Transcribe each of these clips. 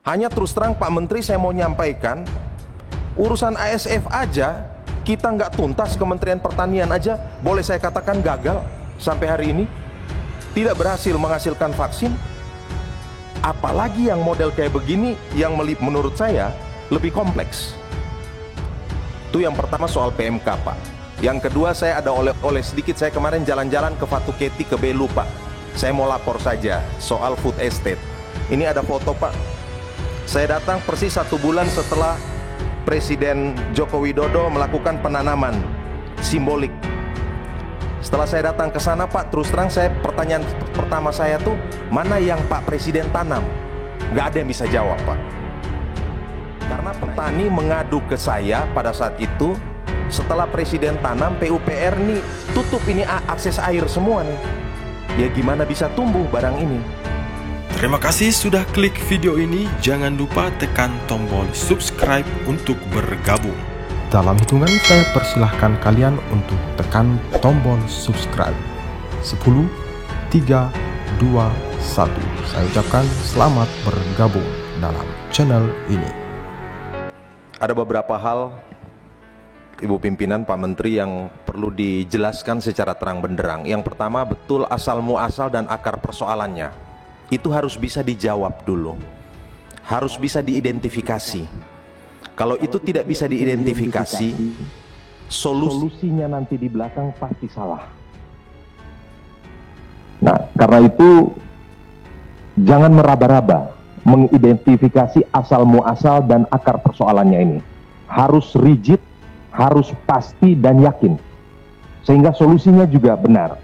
Hanya terus terang Pak Menteri, saya mau nyampaikan, urusan ASF aja kita nggak tuntas. Kementerian Pertanian aja boleh saya katakan gagal sampai hari ini, tidak berhasil menghasilkan vaksin. Apalagi yang model kayak begini yang menurut saya lebih kompleks. Itu yang pertama soal PMK, Pak. Yang kedua, saya ada oleh sedikit. Saya kemarin jalan-jalan ke Fatuketi, ke Belu, Pak. Saya mau lapor saja soal food estate. Ini ada foto, Pak. Saya datang persis 1 bulan setelah Presiden Joko Widodo melakukan penanaman simbolik. Setelah saya datang ke sana, Pak, terus terang pertanyaan pertama saya tuh, mana yang Pak Presiden tanam? Nggak ada yang bisa jawab, Pak. Karena petani mengadu ke saya pada saat itu, setelah Presiden tanam, PUPR nih tutup ini akses air semua nih. Ya gimana bisa tumbuh barang ini? Terima kasih sudah klik video ini. Jangan lupa tekan tombol subscribe untuk bergabung. Dalam hitungan saya persilahkan kalian untuk tekan tombol subscribe. 10, 3, 2, 1. Saya ucapkan selamat bergabung dalam channel ini. Ada beberapa hal, Ibu Pimpinan, Pak Menteri, yang perlu dijelaskan secara terang benderang. Yang pertama, betul asal muasal dan akar persoalannya itu harus bisa dijawab dulu, harus bisa diidentifikasi. Kalau itu tidak bisa diidentifikasi, solusinya nanti di belakang pasti salah. Nah, karena itu jangan meraba-raba mengidentifikasi asal muasal dan akar persoalannya ini. Harus rigid, harus pasti dan yakin, sehingga solusinya juga benar.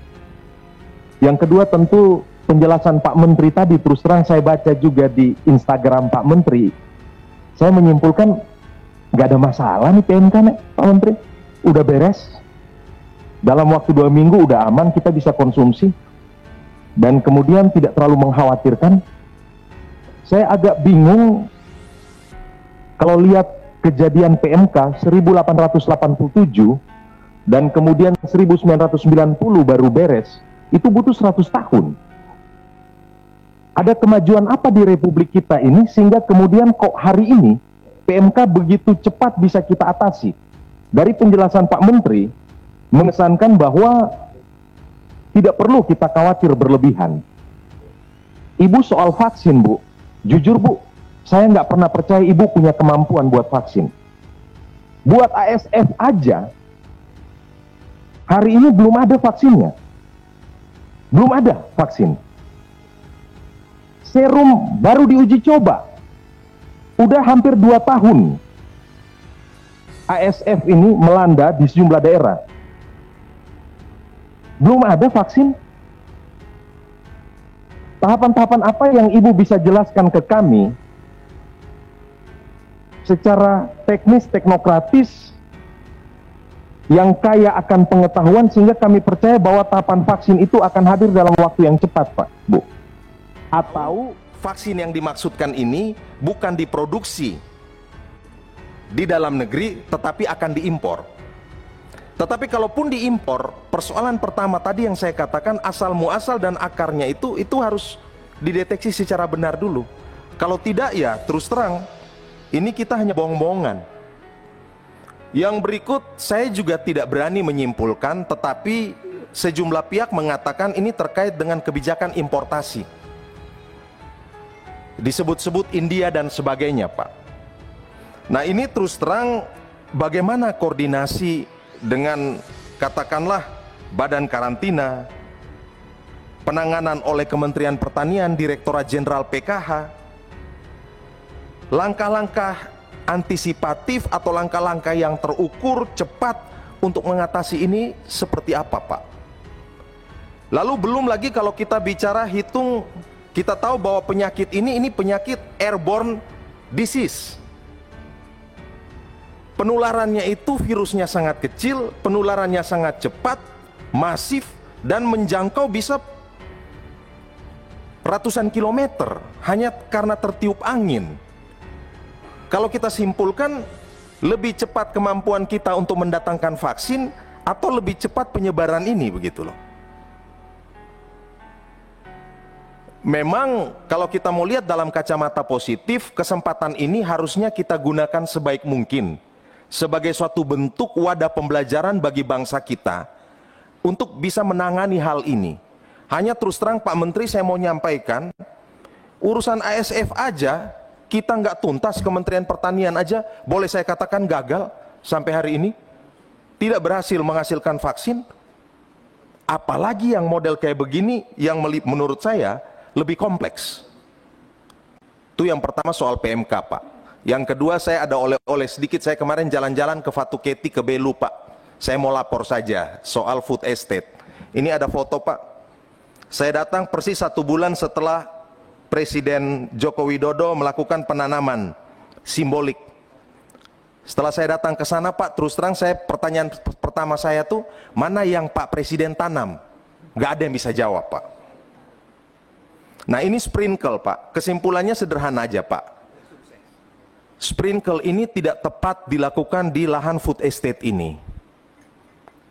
Yang kedua, tentu penjelasan Pak Menteri tadi, terus terang saya baca juga di Instagram Pak Menteri, saya menyimpulkan nggak ada masalah nih PMK nih Pak Menteri, udah beres, dalam waktu 2 minggu udah aman, kita bisa konsumsi, dan kemudian tidak terlalu mengkhawatirkan. Saya agak bingung kalau lihat kejadian PMK 1887 dan kemudian 1990 baru beres, itu butuh 100 tahun. Ada kemajuan apa di Republik kita ini sehingga kemudian kok hari ini PMK begitu cepat bisa kita atasi? Dari penjelasan Pak Menteri mengesankan bahwa tidak perlu kita khawatir berlebihan. Ibu soal vaksin, Bu, jujur Bu, saya nggak pernah percaya Ibu punya kemampuan buat vaksin. Buat ASF aja, hari ini belum ada vaksinnya. Belum ada vaksin. Serum baru diuji coba. Udah hampir 2 tahun ASF ini melanda di sejumlah daerah. Belum ada vaksin. Tahapan-tahapan apa yang Ibu bisa jelaskan ke kami secara teknis, teknokratis, yang kaya akan pengetahuan, sehingga kami percaya bahwa tahapan vaksin itu akan hadir dalam waktu yang cepat, Pak, Bu? Atau vaksin yang dimaksudkan ini bukan diproduksi di dalam negeri, tetapi akan diimpor. Tetapi kalaupun diimpor, persoalan pertama tadi yang saya katakan, asal muasal dan akarnya itu harus dideteksi secara benar dulu. Kalau tidak, ya terus terang ini kita hanya bohong-bohongan. Yang berikut saya juga tidak berani menyimpulkan, tetapi sejumlah pihak mengatakan ini terkait dengan kebijakan importasi. Disebut-sebut India dan sebagainya, Pak. Nah, ini terus terang bagaimana koordinasi dengan katakanlah badan karantina, penanganan oleh Kementerian Pertanian, Direktorat Jenderal PKH, langkah-langkah antisipatif atau langkah-langkah yang terukur cepat untuk mengatasi ini seperti apa, Pak? Lalu belum lagi kalau kita bicara hitung, kita tahu bahwa penyakit ini penyakit airborne disease. Penularannya itu virusnya sangat kecil, penularannya sangat cepat, masif, dan menjangkau bisa ratusan kilometer hanya karena tertiup angin. Kalau kita simpulkan, lebih cepat kemampuan kita untuk mendatangkan vaksin atau lebih cepat penyebaran ini, begitu loh. Memang kalau kita mau lihat dalam kacamata positif, kesempatan ini harusnya kita gunakan sebaik mungkin sebagai suatu bentuk wadah pembelajaran bagi bangsa kita untuk bisa menangani hal ini. Hanya terus terang Pak Menteri, saya mau nyampaikan, urusan ASF aja kita nggak tuntas, Kementerian Pertanian aja boleh saya katakan gagal sampai hari ini, tidak berhasil menghasilkan vaksin. Apalagi yang model kayak begini yang menurut saya lebih kompleks. Itu yang pertama soal PMK, Pak. Yang kedua, saya ada oleh-oleh sedikit. Saya kemarin jalan-jalan ke Fatuketi, ke Belu, Pak. Saya mau lapor saja soal food estate. Ini ada foto, Pak. Saya datang persis 1 bulan setelah Presiden Joko Widodo melakukan penanaman simbolik. Setelah saya datang ke sana, Pak, terus terang pertanyaan pertama saya tuh, mana yang Pak Presiden tanam? Nggak ada yang bisa jawab, Pak. Nah, ini sprinkle, Pak. Kesimpulannya sederhana aja, Pak. Sprinkle ini tidak tepat dilakukan di lahan food estate ini.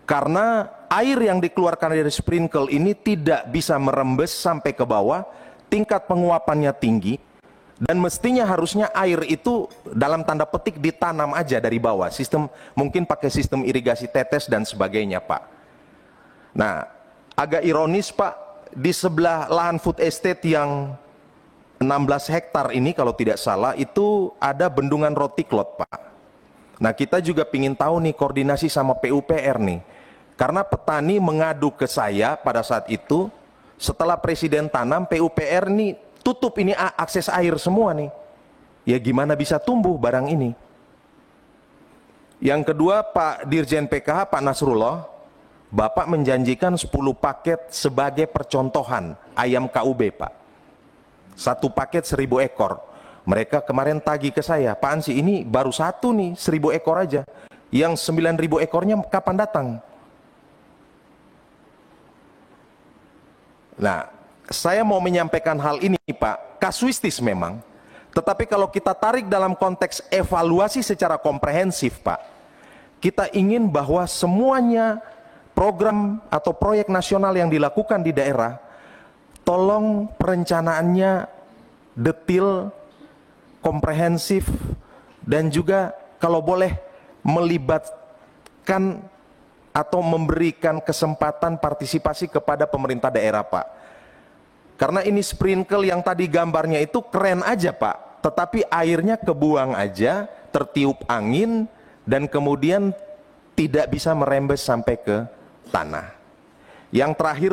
Karena air yang dikeluarkan dari sprinkle ini tidak bisa merembes sampai ke bawah, tingkat penguapannya tinggi, dan mestinya harusnya air itu dalam tanda petik ditanam aja dari bawah. Mungkin pakai sistem irigasi tetes dan sebagainya, Pak. Nah, agak ironis, Pak. Di sebelah lahan food estate yang 16 hektar ini kalau tidak salah, itu ada bendungan Rotiklot, Pak. Nah, kita juga ingin tahu nih koordinasi sama PUPR nih. Karena petani mengadu ke saya pada saat itu, setelah Presiden tanam, PUPR nih tutup ini akses air semua nih. Ya gimana bisa tumbuh barang ini? Yang kedua, Pak Dirjen PKH, Pak Nasrullah, Bapak menjanjikan 10 paket sebagai percontohan ayam KUB, Pak. 1 paket 1000 ekor. Mereka kemarin tagih ke saya, Pak Ansi, ini baru 1 nih, 1000 ekor aja. Yang 9000 ekornya kapan datang? Nah, saya mau menyampaikan hal ini, Pak, kasuistis memang. Tetapi kalau kita tarik dalam konteks evaluasi secara komprehensif, Pak, kita ingin bahwa semuanya program atau proyek nasional yang dilakukan di daerah, tolong perencanaannya detil, komprehensif, dan juga kalau boleh melibatkan atau memberikan kesempatan partisipasi kepada pemerintah daerah, Pak. Karena ini sprinkle yang tadi gambarnya itu keren aja, Pak, tetapi airnya kebuang aja, tertiup angin, dan kemudian tidak bisa merembes sampai ke tanah. Yang terakhir,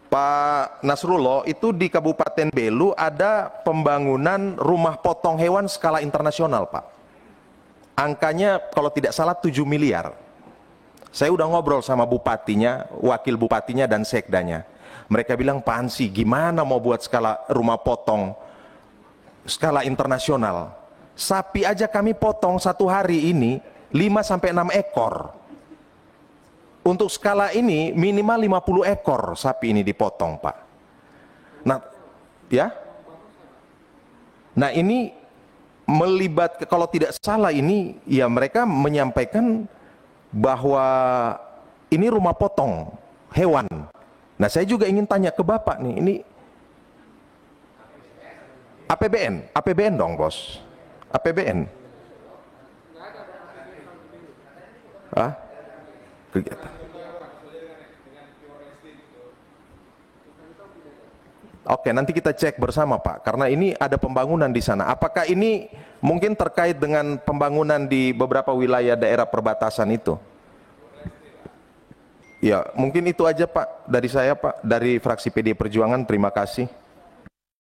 Pak Nasrullah, itu di Kabupaten Belu ada pembangunan rumah potong hewan skala internasional, Pak. Angkanya kalau tidak salah 7 miliar. Saya udah ngobrol sama bupatinya, wakil bupatinya, dan sekdanya. Mereka bilang, Pak Ansi, gimana mau buat skala rumah potong skala internasional? Sapi aja kami potong 1 hari ini 5-6 ekor. Untuk skala ini minimal 50 ekor sapi ini dipotong, Pak. Nah, ya. Nah, ini melibat, kalau tidak salah ini ya mereka menyampaikan bahwa ini rumah potong hewan. Nah, saya juga ingin tanya ke Bapak nih, ini APBN dong, Bos. APBN. Hah? Kegiatan. Oke, nanti kita cek bersama, Pak, karena ini ada pembangunan di sana. Apakah ini mungkin terkait dengan pembangunan di beberapa wilayah daerah perbatasan itu? Ya, mungkin itu aja, Pak, dari saya, Pak, dari fraksi PD Perjuangan. Terima kasih.